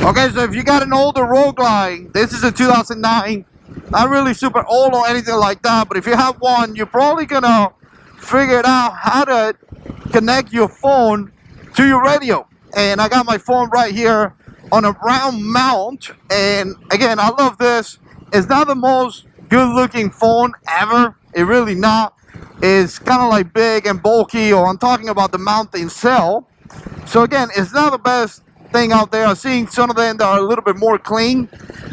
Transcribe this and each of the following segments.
Okay, so if you got an older roguelike, this is a 2009, not really super old or anything like that, but if you have one, you're probably gonna figure out how to connect your phone to your radio. And I got my phone right here on a round mount, and again, I love this. It's not the most good looking phone ever, it really not. It's kind of like big and bulky, or I'm talking about the mount itself. So again, it's not the best thing out there. I've seen some of them that are a little bit more clean,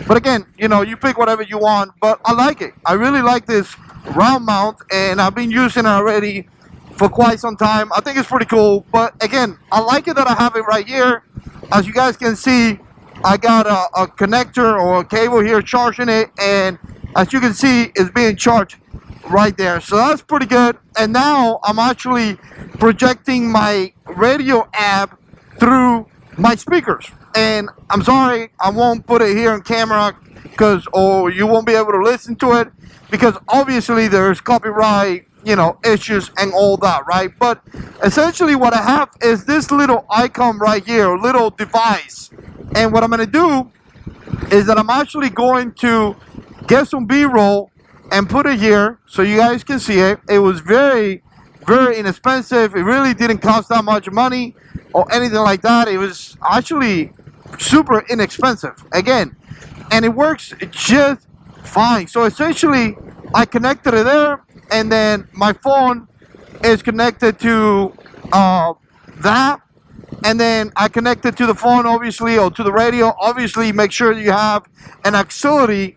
but again, you know, you pick whatever you want. But I like it. I really like this round mount, and I've been using it already for quite some time. I think it's pretty cool. But again, I like it that I have it right here. As you guys can see, I got a connector or a cable here charging it, and as you can see, it's being charged right there. So that's pretty good. And now I'm actually projecting my radio app through my speakers. And I'm sorry, I won't put it here on camera because you won't be able to listen to it, because obviously there's copyright, you know, issues and all that, right? But essentially what I have is this little icon right here, little device. And what I'm going to do is that I'm actually going to get some B-roll and put it here so you guys can see it. It was very, very inexpensive. It really didn't cost that much money or anything like that. It was actually super inexpensive, again, and it works just fine. So essentially I connected it there, and then my phone is connected to that, and then I connected to the phone, obviously, or to the radio. Obviously, make sure you have an auxiliary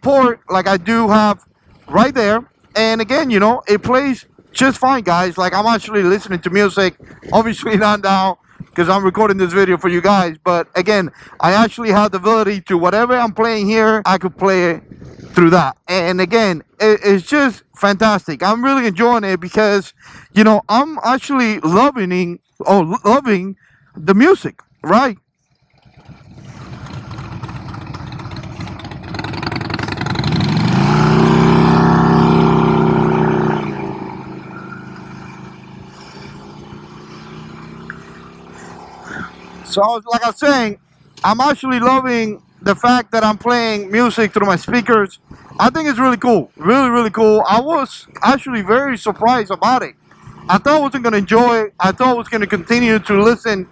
port like I do have right there. And again, you know, it plays just fine, guys. Like, I'm actually listening to music, obviously not now because I'm recording this video for you guys, but again, I actually have the ability to, whatever I'm playing here, I could play it through that. And again, it's just fantastic. I'm really enjoying it because, you know, I'm actually loving the music, right? So like I was saying, I'm actually loving the fact that I'm playing music through my speakers. I think it's really cool, really, really cool. I was actually very surprised about it. I thought I wasn't going to enjoy it. I thought I was going to continue to listen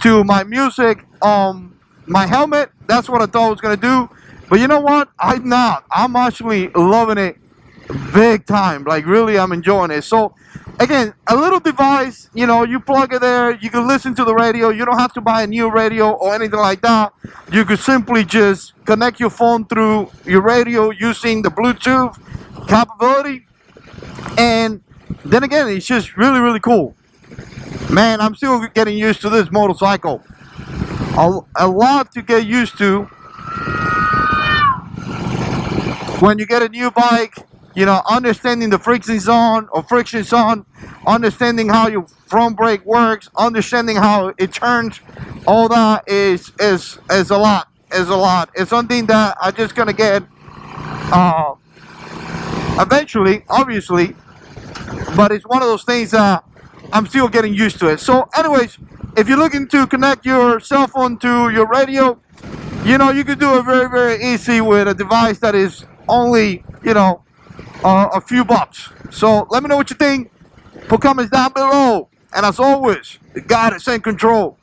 to my music on my helmet. That's what I thought I was going to do. But you know what? I'm not. I'm actually loving it big time. Like, really, I'm enjoying it. So again, a little device, you know, you plug it there, you can listen to the radio. You don't have to buy a new radio or anything like that. You could simply just connect your phone through your radio using the Bluetooth capability. And then again, it's just really, really cool. Man, I'm still getting used to this motorcycle. A lot to get used to when you get a new bike. You know, understanding the friction zone, understanding how your front brake works, understanding how it turns, all that is a lot. It's something that I'm just gonna get eventually, obviously, but it's one of those things that I'm still getting used to it. So anyways, if you're looking to connect your cell phone to your radio, you know, you can do it very, very easy with a device that is only, you know, a few bucks. So let me know what you think. Put comments down below. And as always, God is in control.